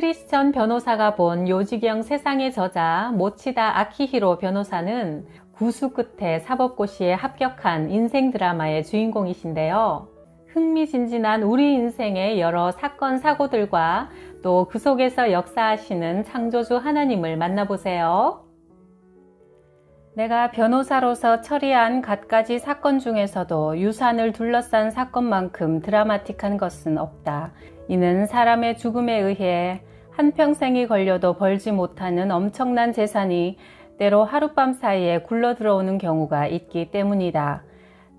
크리스천 변호사가 본 요지경 세상의 저자 모치다 아키히로 변호사는 구수 끝에 사법고시에 합격한 인생 드라마의 주인공이신데요. 흥미진진한 우리 인생의 여러 사건 사고들과 또 그 속에서 역사하시는 창조주 하나님을 만나보세요. 내가 변호사로서 처리한 갖가지 사건 중에서도 유산을 둘러싼 사건만큼 드라마틱한 것은 없다. 이는 사람의 죽음에 의해 한평생이 걸려도 벌지 못하는 엄청난 재산이 때로 하룻밤 사이에 굴러들어오는 경우가 있기 때문이다.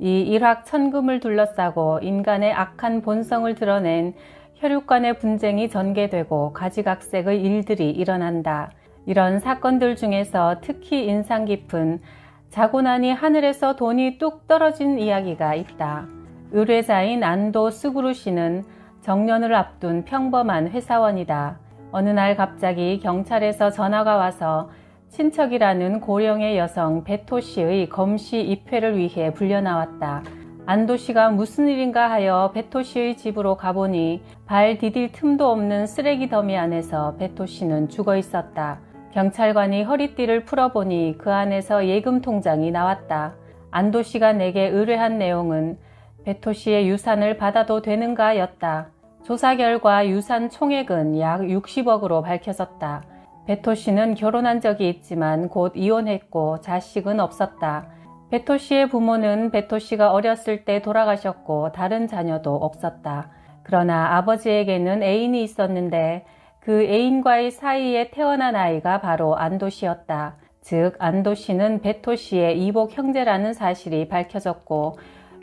이 일확천금을 둘러싸고 인간의 악한 본성을 드러낸 혈육 간의 분쟁이 전개되고 가지각색의 일들이 일어난다. 이런 사건들 중에서 특히 인상 깊은 자고 나니 하늘에서 돈이 뚝 떨어진 이야기가 있다. 의뢰자인 안도 스구루 씨는 정년을 앞둔 평범한 회사원이다. 어느 날 갑자기 경찰에서 전화가 와서 친척이라는 고령의 여성 베토 씨의 검시 입회를 위해 불려나왔다. 안도 씨가 무슨 일인가 하여 베토 씨의 집으로 가보니 발 디딜 틈도 없는 쓰레기 더미 안에서 베토 씨는 죽어 있었다. 경찰관이 허리띠를 풀어보니 그 안에서 예금 통장이 나왔다. 안도 씨가 내게 의뢰한 내용은 베토 씨의 유산을 받아도 되는가 였다. 조사 결과 유산 총액은 약 60억으로 밝혀졌다. 베토 씨는 결혼한 적이 있지만 곧 이혼했고 자식은 없었다. 베토 씨의 부모는 베토 씨가 어렸을 때 돌아가셨고 다른 자녀도 없었다. 그러나 아버지에게는 애인이 있었는데 그 애인과의 사이에 태어난 아이가 바로 안도 씨였다. 즉 안도 씨는 베토 씨의 이복 형제라는 사실이 밝혀졌고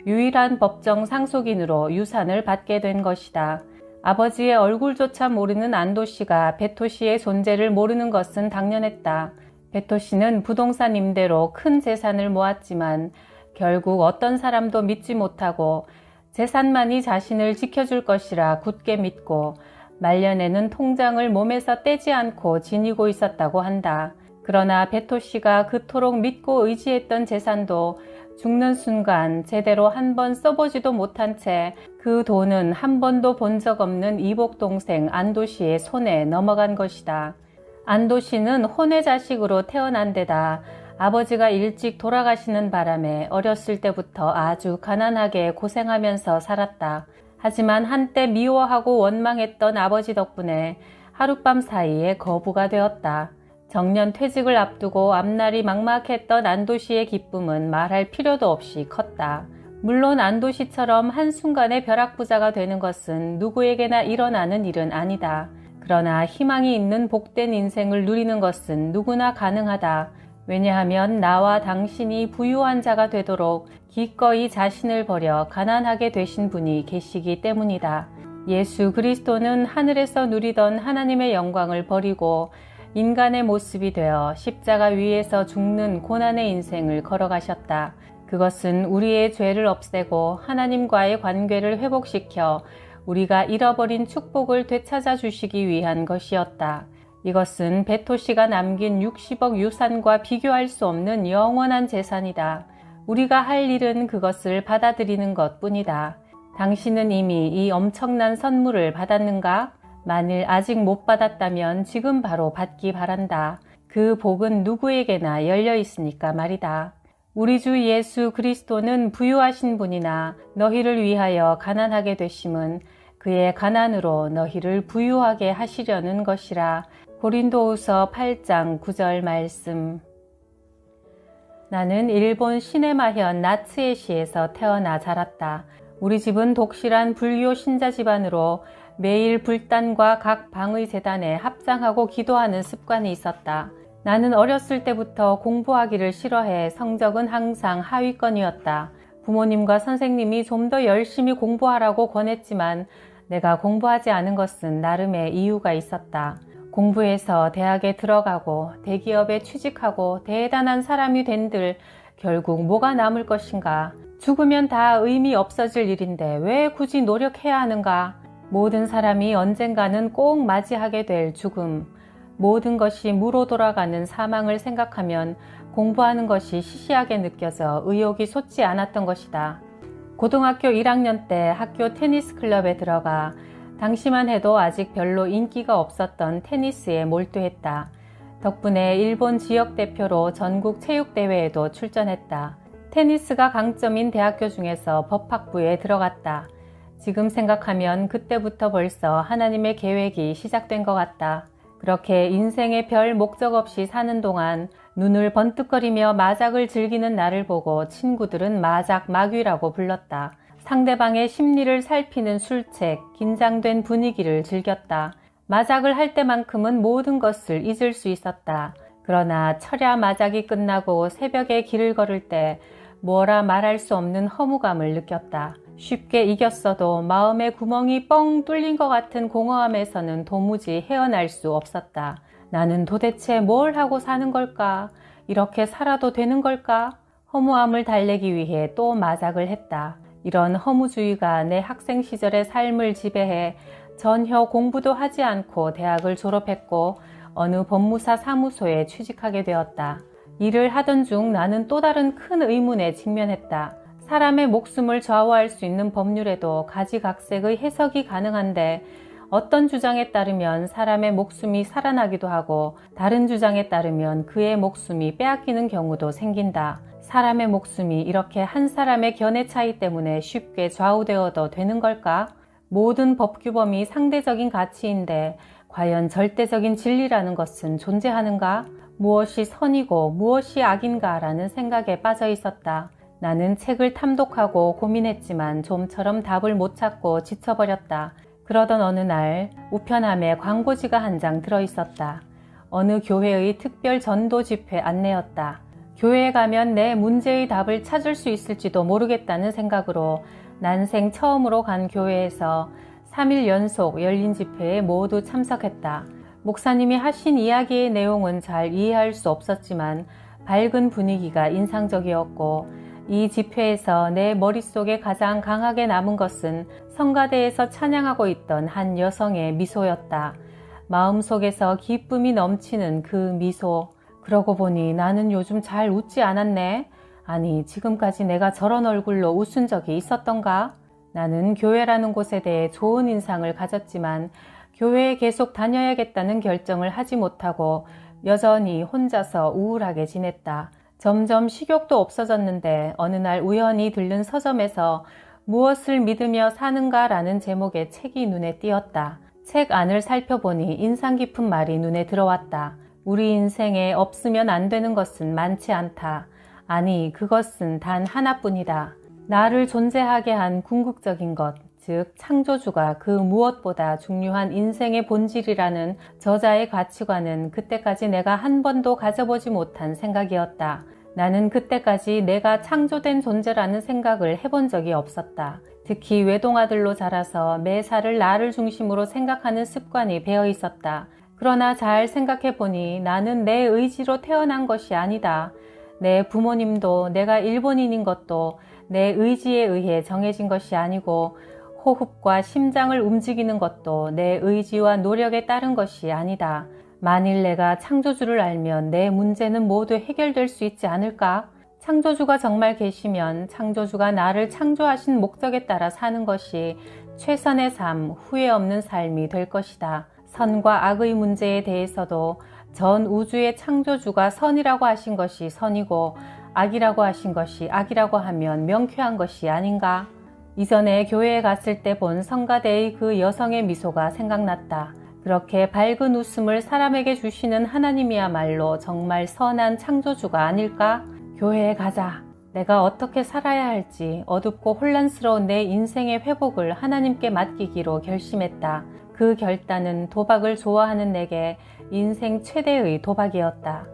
유일한 법정 상속인으로 유산을 받게 된 것이다. 아버지의 얼굴조차 모르는 안도 씨가 베토 씨의 존재를 모르는 것은 당연했다. 베토 씨는 부동산 임대로 큰 재산을 모았지만 결국 어떤 사람도 믿지 못하고 재산만이 자신을 지켜줄 것이라 굳게 믿고 말년에는 통장을 몸에서 떼지 않고 지니고 있었다고 한다. 그러나 베토 씨가 그토록 믿고 의지했던 재산도 죽는 순간 제대로 한 번 써보지도 못한 채 그 돈은 한 번도 본 적 없는 이복 동생 안도 씨의 손에 넘어간 것이다. 안도 씨는 혼외 자식으로 태어난 데다 아버지가 일찍 돌아가시는 바람에 어렸을 때부터 아주 가난하게 고생하면서 살았다. 하지만 한때 미워하고 원망했던 아버지 덕분에 하룻밤 사이에 거부가 되었다. 정년 퇴직을 앞두고 앞날이 막막했던 안도 씨의 기쁨은 말할 필요도 없이 컸다. 물론 안도 씨처럼 한순간에 벼락부자가 되는 것은 누구에게나 일어나는 일은 아니다. 그러나 희망이 있는 복된 인생을 누리는 것은 누구나 가능하다. 왜냐하면 나와 당신이 부유한 자가 되도록 기꺼이 자신을 버려 가난하게 되신 분이 계시기 때문이다. 예수 그리스도는 하늘에서 누리던 하나님의 영광을 버리고 인간의 모습이 되어 십자가 위에서 죽는 고난의 인생을 걸어가셨다. 그것은 우리의 죄를 없애고 하나님과의 관계를 회복시켜 우리가 잃어버린 축복을 되찾아 주시기 위한 것이었다. 이것은 베토 씨가 남긴 60억 유산과 비교할 수 없는 영원한 재산이다. 우리가 할 일은 그것을 받아들이는 것뿐이다. 당신은 이미 이 엄청난 선물을 받았는가? 만일 아직 못 받았다면 지금 바로 받기 바란다. 그 복은 누구에게나 열려 있으니까 말이다. 우리 주 예수 그리스도는 부유하신 분이나 너희를 위하여 가난하게 되심은 그의 가난으로 너희를 부유하게 하시려는 것이라. 고린도후서 8장 9절 말씀. 나는 일본 시네마현 나츠에시에서 태어나 자랐다. 우리 집은 독실한 불교 신자 집안으로 매일 불단과 각 방의 제단에 합장하고 기도하는 습관이 있었다. 나는 어렸을 때부터 공부하기를 싫어해 성적은 항상 하위권이었다. 부모님과 선생님이 좀 더 열심히 공부하라고 권했지만 내가 공부하지 않은 것은 나름의 이유가 있었다. 공부해서 대학에 들어가고 대기업에 취직하고 대단한 사람이 된들 결국 뭐가 남을 것인가? 죽으면 다 의미 없어질 일인데 왜 굳이 노력해야 하는가? 모든 사람이 언젠가는 꼭 맞이하게 될 죽음, 모든 것이 무로 돌아가는 사망을 생각하면 공부하는 것이 시시하게 느껴져 의욕이 솟지 않았던 것이다. 고등학교 1학년 때 학교 테니스 클럽에 들어가 당시만 해도 아직 별로 인기가 없었던 테니스에 몰두했다. 덕분에 일본 지역 대표로 전국 체육대회에도 출전했다. 테니스가 강점인 대학교 중에서 법학부에 들어갔다. 지금 생각하면 그때부터 벌써 하나님의 계획이 시작된 것 같다. 그렇게 인생의 별 목적 없이 사는 동안 눈을 번뜩거리며 마작을 즐기는 나를 보고 친구들은 마작 마귀라고 불렀다. 상대방의 심리를 살피는 술책, 긴장된 분위기를 즐겼다. 마작을 할 때만큼은 모든 것을 잊을 수 있었다. 그러나 철야 마작이 끝나고 새벽에 길을 걸을 때 뭐라 말할 수 없는 허무감을 느꼈다. 쉽게 이겼어도 마음의 구멍이 뻥 뚫린 것 같은 공허함에서는 도무지 헤어날 수 없었다. 나는 도대체 뭘 하고 사는 걸까? 이렇게 살아도 되는 걸까? 허무함을 달래기 위해 또 마작을 했다. 이런 허무주의가 내 학생 시절의 삶을 지배해 전혀 공부도 하지 않고 대학을 졸업했고 어느 법무사 사무소에 취직하게 되었다. 일을 하던 중 나는 또 다른 큰 의문에 직면했다. 사람의 목숨을 좌우할 수 있는 법률에도 가지각색의 해석이 가능한데 어떤 주장에 따르면 사람의 목숨이 살아나기도 하고 다른 주장에 따르면 그의 목숨이 빼앗기는 경우도 생긴다. 사람의 목숨이 이렇게 한 사람의 견해 차이 때문에 쉽게 좌우되어도 되는 걸까? 모든 법규범이 상대적인 가치인데 과연 절대적인 진리라는 것은 존재하는가? 무엇이 선이고 무엇이 악인가 라는 생각에 빠져 있었다. 나는 책을 탐독하고 고민했지만 좀처럼 답을 못 찾고 지쳐버렸다. 그러던 어느 날 우편함에 광고지가 한 장 들어있었다. 어느 교회의 특별 전도 집회 안내였다. 교회에 가면 내 문제의 답을 찾을 수 있을지도 모르겠다는 생각으로 난생 처음으로 간 교회에서 3일 연속 열린 집회에 모두 참석했다. 목사님이 하신 이야기의 내용은 잘 이해할 수 없었지만 밝은 분위기가 인상적이었고 이 집회에서 내 머릿속에 가장 강하게 남은 것은 성가대에서 찬양하고 있던 한 여성의 미소였다. 마음속에서 기쁨이 넘치는 그 미소. 그러고 보니 나는 요즘 잘 웃지 않았네. 아니, 지금까지 내가 저런 얼굴로 웃은 적이 있었던가? 나는 교회라는 곳에 대해 좋은 인상을 가졌지만 교회에 계속 다녀야겠다는 결정을 하지 못하고 여전히 혼자서 우울하게 지냈다. 점점 식욕도 없어졌는데 어느 날 우연히 들른 서점에서 무엇을 믿으며 사는가 라는 제목의 책이 눈에 띄었다. 책 안을 살펴보니 인상 깊은 말이 눈에 들어왔다. 우리 인생에 없으면 안 되는 것은 많지 않다. 아니, 그것은 단 하나뿐이다. 나를 존재하게 한 궁극적인 것, 즉 창조주가 그 무엇보다 중요한 인생의 본질이라는 저자의 가치관은 그때까지 내가 한 번도 가져보지 못한 생각이었다. 나는 그때까지 내가 창조된 존재라는 생각을 해본 적이 없었다. 특히 외동아들로 자라서 매사를 나를 중심으로 생각하는 습관이 배어 있었다. 그러나 잘 생각해보니 나는 내 의지로 태어난 것이 아니다. 내 부모님도 내가 일본인인 것도 내 의지에 의해 정해진 것이 아니고 호흡과 심장을 움직이는 것도 내 의지와 노력에 따른 것이 아니다. 만일 내가 창조주를 알면 내 문제는 모두 해결될 수 있지 않을까? 창조주가 정말 계시면 창조주가 나를 창조하신 목적에 따라 사는 것이 최선의 삶, 후회 없는 삶이 될 것이다. 선과 악의 문제에 대해서도 전 우주의 창조주가 선이라고 하신 것이 선이고 악이라고 하신 것이 악이라고 하면 명쾌한 것이 아닌가? 이전에 교회에 갔을 때 본 성가대의 그 여성의 미소가 생각났다. 그렇게 밝은 웃음을 사람에게 주시는 하나님이야말로 정말 선한 창조주가 아닐까? 교회에 가자. 내가 어떻게 살아야 할지 어둡고 혼란스러운 내 인생의 회복을 하나님께 맡기기로 결심했다. 그 결단은 도박을 좋아하는 내게 인생 최대의 도박이었다.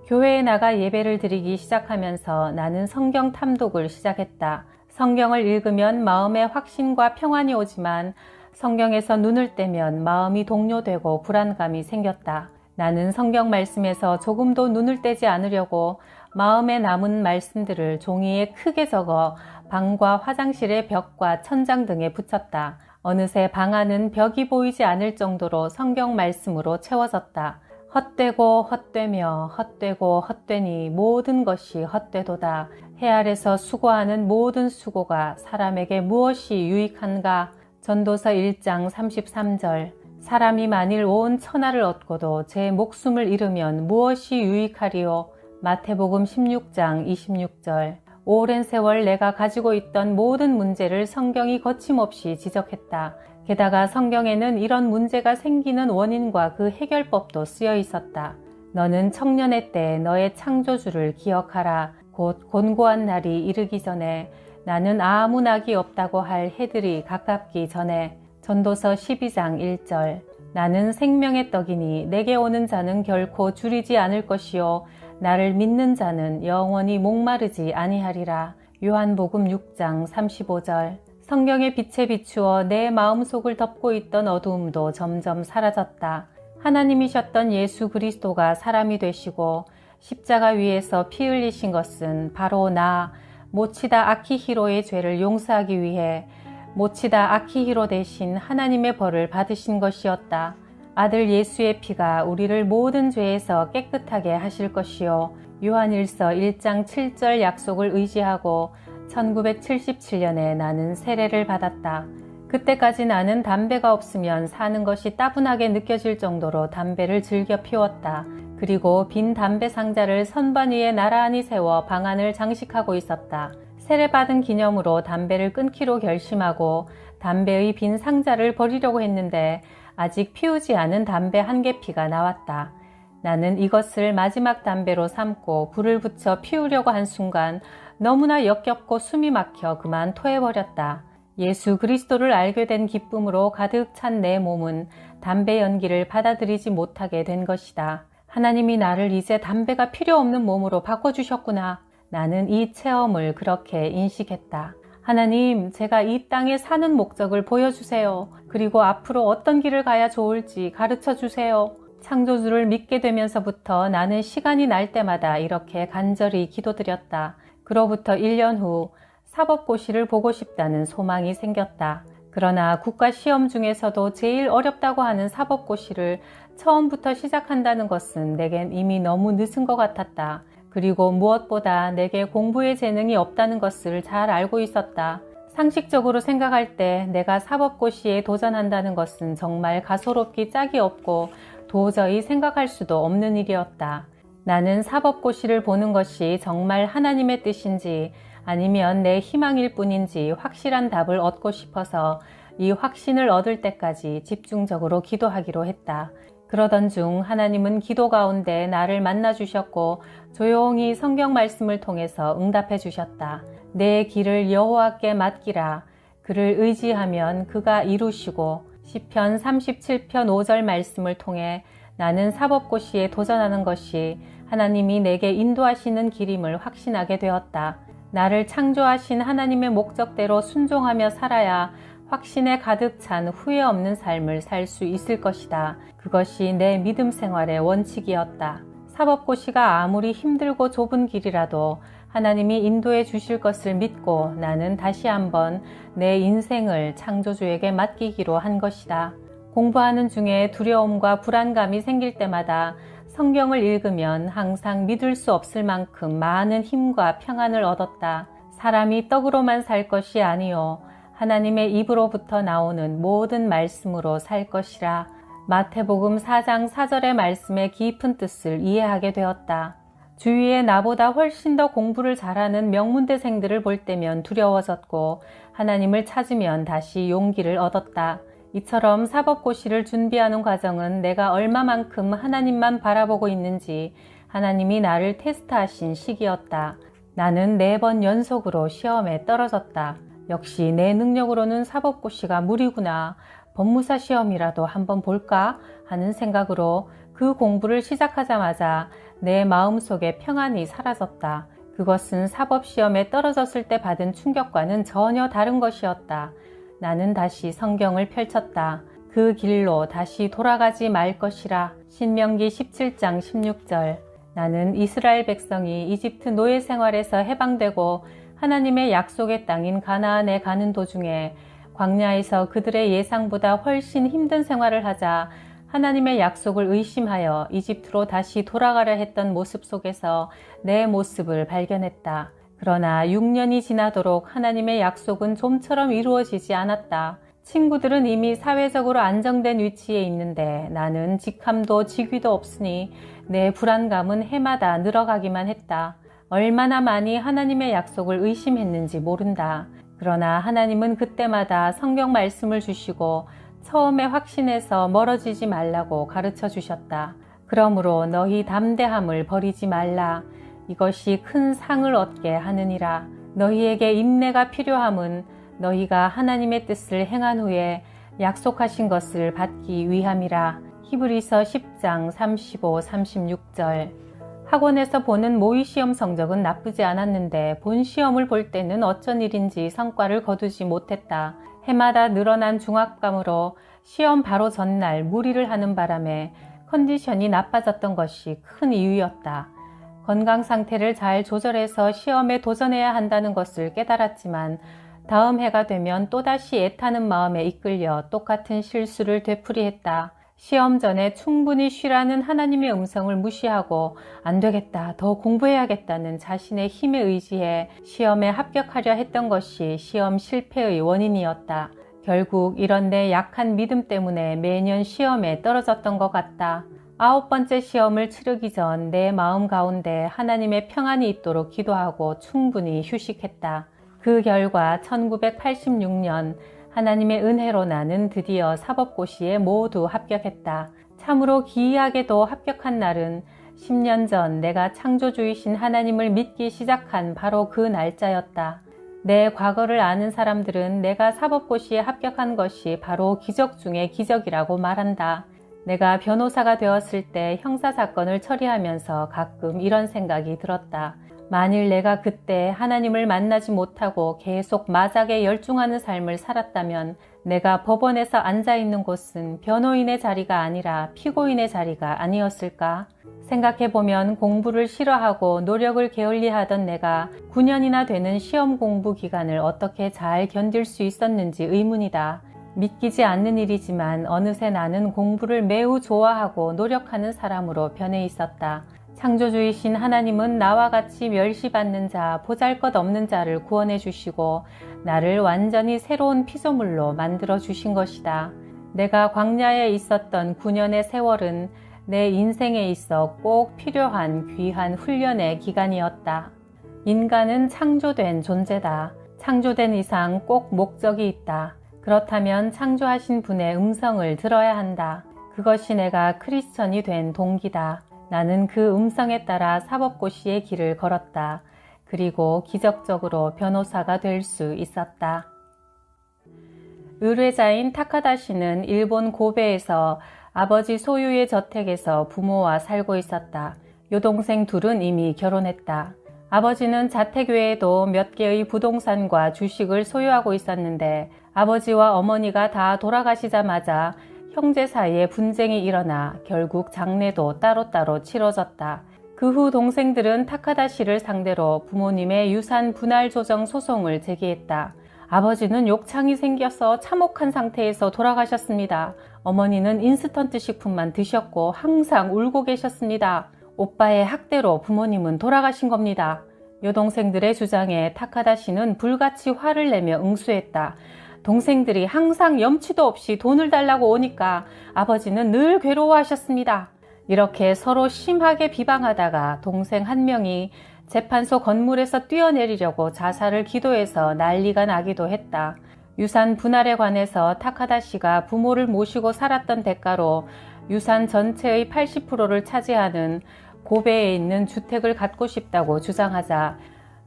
교회에 나가 예배를 드리기 시작하면서 나는 성경 탐독을 시작했다. 성경을 읽으면 마음에 확신과 평안이 오지만 성경에서 눈을 떼면 마음이 동요되고 불안감이 생겼다. 나는 성경 말씀에서 조금도 눈을 떼지 않으려고 마음에 남은 말씀들을 종이에 크게 적어 방과 화장실의 벽과 천장 등에 붙였다. 어느새 방 안은 벽이 보이지 않을 정도로 성경 말씀으로 채워졌다. 헛되고 헛되며 헛되고 헛되니 모든 것이 헛되도다. 해 아래서 수고하는 모든 수고가 사람에게 무엇이 유익한가? 전도서 1장 33절. 사람이 만일 온 천하를 얻고도 제 목숨을 잃으면 무엇이 유익하리요? 마태복음 16장 26절. 오랜 세월 내가 가지고 있던 모든 문제를 성경이 거침없이 지적했다. 게다가 성경에는 이런 문제가 생기는 원인과 그 해결법도 쓰여 있었다. 너는 청년의 때 너의 창조주를 기억하라. 곧 곤고한 날이 이르기 전에, 나는 아무 낙이 없다고 할 해들이 가깝기 전에. 전도서 12장 1절. 나는 생명의 떡이니 내게 오는 자는 결코 줄이지 않을 것이요 나를 믿는 자는 영원히 목마르지 아니하리라. 요한복음 6장 35절. 성경의 빛에 비추어 내 마음속을 덮고 있던 어두움도 점점 사라졌다. 하나님이셨던 예수 그리스도가 사람이 되시고 십자가 위에서 피 흘리신 것은 바로 나 모치다 아키히로의 죄를 용서하기 위해 모치다 아키히로 대신 하나님의 벌을 받으신 것이었다. 아들 예수의 피가 우리를 모든 죄에서 깨끗하게 하실 것이요 요한일서 1장 7절 약속을 의지하고 1977년에 나는 세례를 받았다. 그때까지 나는 담배가 없으면 사는 것이 따분하게 느껴질 정도로 담배를 즐겨 피웠다. 그리고 빈 담배 상자를 선반 위에 나란히 세워 방 안을 장식하고 있었다. 세례받은 기념으로 담배를 끊기로 결심하고 담배의 빈 상자를 버리려고 했는데 아직 피우지 않은 담배 한 개피가 나왔다. 나는 이것을 마지막 담배로 삼고 불을 붙여 피우려고 한 순간 너무나 역겹고 숨이 막혀 그만 토해버렸다. 예수 그리스도를 알게 된 기쁨으로 가득 찬 내 몸은 담배 연기를 받아들이지 못하게 된 것이다. 하나님이 나를 이제 담배가 필요 없는 몸으로 바꿔주셨구나. 나는 이 체험을 그렇게 인식했다. 하나님, 제가 이 땅에 사는 목적을 보여주세요. 그리고 앞으로 어떤 길을 가야 좋을지 가르쳐 주세요. 창조주를 믿게 되면서부터 나는 시간이 날 때마다 이렇게 간절히 기도드렸다. 그로부터 1년 후 사법고시를 보고 싶다는 소망이 생겼다. 그러나 국가시험 중에서도 제일 어렵다고 하는 사법고시를 처음부터 시작한다는 것은 내겐 이미 너무 늦은 것 같았다. 그리고 무엇보다 내게 공부에 재능이 없다는 것을 잘 알고 있었다. 상식적으로 생각할 때 내가 사법고시에 도전한다는 것은 정말 가소롭기 짝이 없고 도저히 생각할 수도 없는 일이었다. 나는 사법고시를 보는 것이 정말 하나님의 뜻인지 아니면 내 희망일 뿐인지 확실한 답을 얻고 싶어서 이 확신을 얻을 때까지 집중적으로 기도하기로 했다. 그러던 중 하나님은 기도 가운데 나를 만나 주셨고 조용히 성경 말씀을 통해서 응답해 주셨다. 내 길을 여호와께 맡기라. 그를 의지하면 그가 이루시고 시편 37편 5절 말씀을 통해 나는 사법고시에 도전하는 것이 하나님이 내게 인도하시는 길임을 확신하게 되었다. 나를 창조하신 하나님의 목적대로 순종하며 살아야 확신에 가득 찬 후회 없는 삶을 살 수 있을 것이다. 그것이 내 믿음 생활의 원칙이었다. 사법고시가 아무리 힘들고 좁은 길이라도 하나님이 인도해 주실 것을 믿고 나는 다시 한번 내 인생을 창조주에게 맡기기로 한 것이다. 공부하는 중에 두려움과 불안감이 생길 때마다 성경을 읽으면 항상 믿을 수 없을 만큼 많은 힘과 평안을 얻었다. 사람이 떡으로만 살 것이 아니요 하나님의 입으로부터 나오는 모든 말씀으로 살 것이라. 마태복음 4장 4절의 말씀의 깊은 뜻을 이해하게 되었다. 주위에 나보다 훨씬 더 공부를 잘하는 명문대생들을 볼 때면 두려워졌고 하나님을 찾으면 다시 용기를 얻었다. 이처럼 사법고시를 준비하는 과정은 내가 얼마만큼 하나님만 바라보고 있는지 하나님이 나를 테스트하신 시기였다. 나는 4번 연속으로 시험에 떨어졌다. 역시 내 능력으로는 사법고시가 무리구나. 법무사 시험이라도 한번 볼까 하는 생각으로 그 공부를 시작하자마자 내 마음속에 평안이 사라졌다. 그것은 사법시험에 떨어졌을 때 받은 충격과는 전혀 다른 것이었다. 나는 다시 성경을 펼쳤다. 그 길로 다시 돌아가지 말 것이라. 신명기 17장 16절. 나는 이스라엘 백성이 이집트 노예 생활에서 해방되고 하나님의 약속의 땅인 가나안에 가는 도중에 광야에서 그들의 예상보다 훨씬 힘든 생활을 하자 하나님의 약속을 의심하여 이집트로 다시 돌아가려 했던 모습 속에서 내 모습을 발견했다. 그러나 6년이 지나도록 하나님의 약속은 좀처럼 이루어지지 않았다. 친구들은 이미 사회적으로 안정된 위치에 있는데 나는 직함도 직위도 없으니 내 불안감은 해마다 늘어가기만 했다. 얼마나 많이 하나님의 약속을 의심했는지 모른다. 그러나 하나님은 그때마다 성경 말씀을 주시고 처음에 확신해서 멀어지지 말라고 가르쳐 주셨다. 그러므로 너희 담대함을 버리지 말라. 이것이 큰 상을 얻게 하느니라. 너희에게 인내가 필요함은 너희가 하나님의 뜻을 행한 후에 약속하신 것을 받기 위함이라. 히브리서 10장 35, 36절. 학원에서 보는 모의시험 성적은 나쁘지 않았는데 본 시험을 볼 때는 어쩐 일인지 성과를 거두지 못했다. 해마다 늘어난 중압감으로 시험 바로 전날 무리를 하는 바람에 컨디션이 나빠졌던 것이 큰 이유였다. 건강 상태를 잘 조절해서 시험에 도전해야 한다는 것을 깨달았지만 다음 해가 되면 또다시 애타는 마음에 이끌려 똑같은 실수를 되풀이했다. 시험 전에 충분히 쉬라는 하나님의 음성을 무시하고 안 되겠다, 더 공부해야겠다는 자신의 힘에 의지해 시험에 합격하려 했던 것이 시험 실패의 원인이었다. 결국 이런 내 약한 믿음 때문에 매년 시험에 떨어졌던 것 같다. 9번째 시험을 치르기 전 내 마음 가운데 하나님의 평안이 있도록 기도하고 충분히 휴식했다. 그 결과 1986년 하나님의 은혜로 나는 드디어 사법고시에 모두 합격했다. 참으로 기이하게도 합격한 날은 10년 전 내가 창조주이신 하나님을 믿기 시작한 바로 그 날짜였다. 내 과거를 아는 사람들은 내가 사법고시에 합격한 것이 바로 기적 중의 기적이라고 말한다. 내가 변호사가 되었을 때 형사사건을 처리하면서 가끔 이런 생각이 들었다. 만일 내가 그때 하나님을 만나지 못하고 계속 마작에 열중하는 삶을 살았다면 내가 법원에서 앉아있는 곳은 변호인의 자리가 아니라 피고인의 자리가 아니었을까? 생각해보면 공부를 싫어하고 노력을 게을리하던 내가 9년이나 되는 시험 공부 기간을 어떻게 잘 견딜 수 있었는지 의문이다. 믿기지 않는 일이지만 어느새 나는 공부를 매우 좋아하고 노력하는 사람으로 변해 있었다. 창조주이신 하나님은 나와 같이 멸시받는 자, 보잘것없는 자를 구원해 주시고 나를 완전히 새로운 피조물로 만들어 주신 것이다. 내가 광야에 있었던 9년의 세월은 내 인생에 있어 꼭 필요한 귀한 훈련의 기간이었다. 인간은 창조된 존재다. 창조된 이상 꼭 목적이 있다. 그렇다면 창조하신 분의 음성을 들어야 한다. 그것이 내가 크리스천이 된 동기다. 나는 그 음성에 따라 사법고시의 길을 걸었다. 그리고 기적적으로 변호사가 될 수 있었다. 의뢰자인 타카다시는 일본 고베에서 아버지 소유의 저택에서 부모와 살고 있었다. 여동생 둘은 이미 결혼했다. 아버지는 자택 외에도 몇 개의 부동산과 주식을 소유하고 있었는데 아버지와 어머니가 다 돌아가시자마자 형제 사이에 분쟁이 일어나 결국 장례도 따로따로 치러졌다. 그 후 동생들은 타카다시를 상대로 부모님의 유산 분할 조정 소송을 제기했다. 아버지는 욕창이 생겨서 참혹한 상태에서 돌아가셨습니다. 어머니는 인스턴트 식품만 드셨고 항상 울고 계셨습니다. 오빠의 학대로 부모님은 돌아가신 겁니다. 여동생들의 주장에 타카다시는 불같이 화를 내며 응수했다. 동생들이 항상 염치도 없이 돈을 달라고 오니까 아버지는 늘 괴로워하셨습니다. 이렇게 서로 심하게 비방하다가 동생 한 명이 재판소 건물에서 뛰어내리려고 자살을 기도해서 난리가 나기도 했다. 유산 분할에 관해서 타카다시가 부모를 모시고 살았던 대가로 유산 전체의 80%를 차지하는 고베에 있는 주택을 갖고 싶다고 주장하자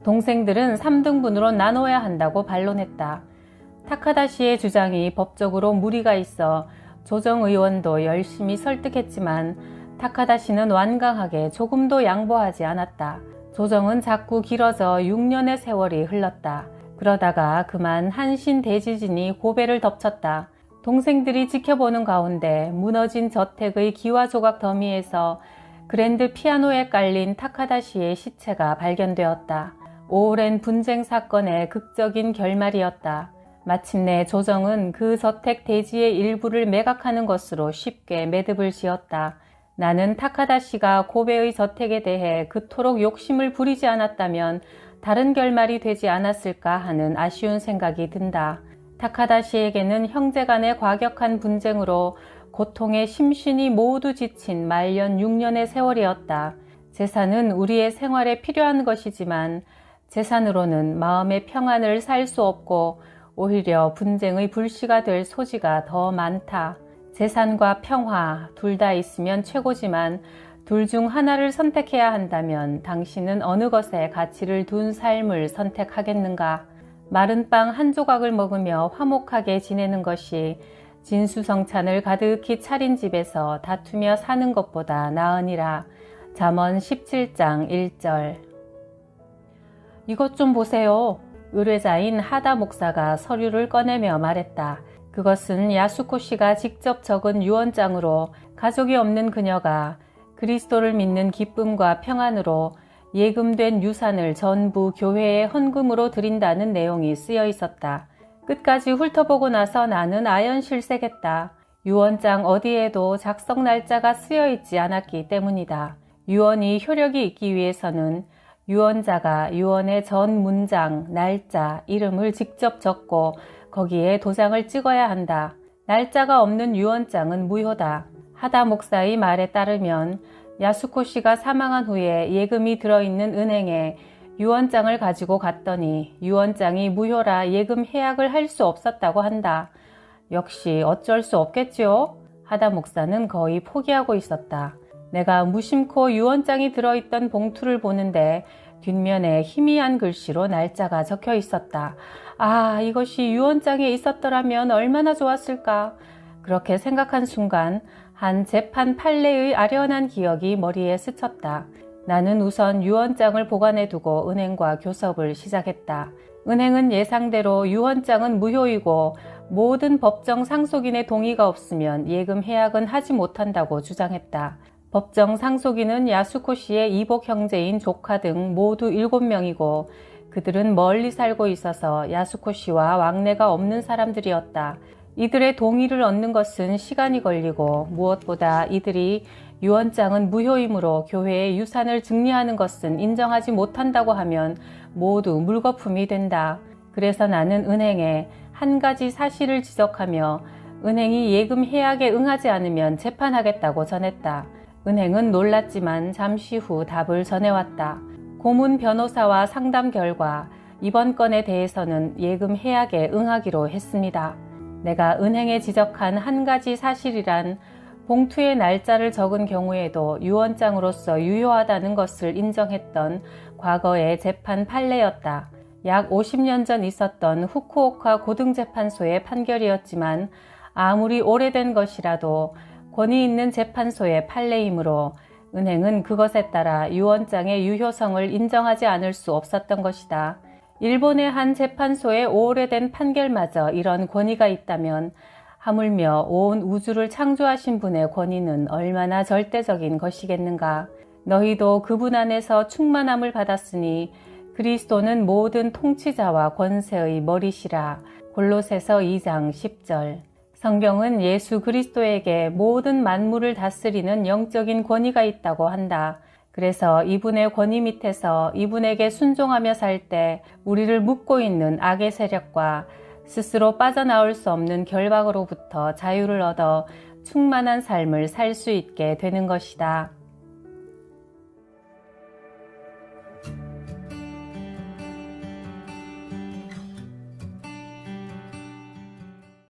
동생들은 3등분으로 나눠야 한다고 반론했다. 타카다시의 주장이 법적으로 무리가 있어 조정의원도 열심히 설득했지만 타카다시는 완강하게 조금도 양보하지 않았다. 조정은 자꾸 길어져 6년의 세월이 흘렀다. 그러다가 그만 한신 대지진이 고베를 덮쳤다. 동생들이 지켜보는 가운데 무너진 저택의 기와조각 더미에서 그랜드 피아노에 깔린 타카다시의 시체가 발견되었다. 오랜 분쟁 사건의 극적인 결말이었다. 마침내 조정은 그 저택 대지의 일부를 매각하는 것으로 쉽게 매듭을 지었다. 나는 타카다시가 고베의 저택에 대해 그토록 욕심을 부리지 않았다면 다른 결말이 되지 않았을까 하는 아쉬운 생각이 든다. 타카다시에게는 형제간의 과격한 분쟁으로 고통에 심신이 모두 지친 말년 6년의 세월이었다. 재산은 우리의 생활에 필요한 것이지만 재산으로는 마음의 평안을 살 수 없고 오히려 분쟁의 불씨가 될 소지가 더 많다. 재산과 평화 둘 다 있으면 최고지만 둘 중 하나를 선택해야 한다면 당신은 어느 것에 가치를 둔 삶을 선택하겠는가? 마른 빵 한 조각을 먹으며 화목하게 지내는 것이 진수성찬을 가득히 차린 집에서 다투며 사는 것보다 나으니라. 잠언 17장 1절. 이것 좀 보세요. 의뢰자인 하다 목사가 서류를 꺼내며 말했다. 그것은 야수코 씨가 직접 적은 유언장으로 가족이 없는 그녀가 그리스도를 믿는 기쁨과 평안으로 예금된 유산을 전부 교회에 헌금으로 드린다는 내용이 쓰여 있었다. 끝까지 훑어보고 나서 나는 아연실색했다. 유언장 어디에도 작성 날짜가 쓰여 있지 않았기 때문이다. 유언이 효력이 있기 위해서는 유언자가 유언의 전 문장, 날짜, 이름을 직접 적고 거기에 도장을 찍어야 한다. 날짜가 없는 유언장은 무효다. 하다 목사의 말에 따르면 야수코 씨가 사망한 후에 예금이 들어있는 은행에 유언장을 가지고 갔더니 유언장이 무효라 예금 해약을 할 수 없었다고 한다. 역시 어쩔 수 없겠지요? 하다 목사는 거의 포기하고 있었다. 내가 무심코 유언장이 들어있던 봉투를 보는데 뒷면에 희미한 글씨로 날짜가 적혀 있었다. 아, 이것이 유언장에 있었더라면 얼마나 좋았을까? 그렇게 생각한 순간 한 재판 판례의 아련한 기억이 머리에 스쳤다. 나는 우선 유언장을 보관해두고 은행과 교섭을 시작했다. 은행은 예상대로 유언장은 무효이고 모든 법정 상속인의 동의가 없으면 예금 해약은 하지 못한다고 주장했다. 법정 상속인은 야수코 씨의 이복 형제인 조카 등 모두 7명이고 그들은 멀리 살고 있어서 야수코 씨와 왕래가 없는 사람들이었다. 이들의 동의를 얻는 것은 시간이 걸리고 무엇보다 이들이 유언장은 무효이므로 교회의 유산을 증리하는 것은 인정하지 못한다고 하면 모두 물거품이 된다. 그래서 나는 은행에 한 가지 사실을 지적하며 은행이 예금 해약에 응하지 않으면 재판하겠다고 전했다. 은행은 놀랐지만 잠시 후 답을 전해왔다. 고문 변호사와 상담 결과 이번 건에 대해서는 예금 해약에 응하기로 했습니다. 내가 은행에 지적한 한 가지 사실이란 봉투에 날짜를 적은 경우에도 유언장으로서 유효하다는 것을 인정했던 과거의 재판 판례였다. 약 50년 전 있었던 후쿠오카 고등재판소의 판결이었지만 아무리 오래된 것이라도 권위 있는 재판소의 판례이므로 은행은 그것에 따라 유언장의 유효성을 인정하지 않을 수 없었던 것이다. 일본의 한 재판소의 오래된 판결마저 이런 권위가 있다면 하물며 온 우주를 창조하신 분의 권위는 얼마나 절대적인 것이겠는가. 너희도 그분 안에서 충만함을 받았으니 그리스도는 모든 통치자와 권세의 머리시라. 골로새서 2장 10절. 성경은 예수 그리스도에게 모든 만물을 다스리는 영적인 권위가 있다고 한다. 그래서 이분의 권위 밑에서 이분에게 순종하며 살 때 우리를 묶고 있는 악의 세력과 스스로 빠져나올 수 없는 결박으로부터 자유를 얻어 충만한 삶을 살 수 있게 되는 것이다.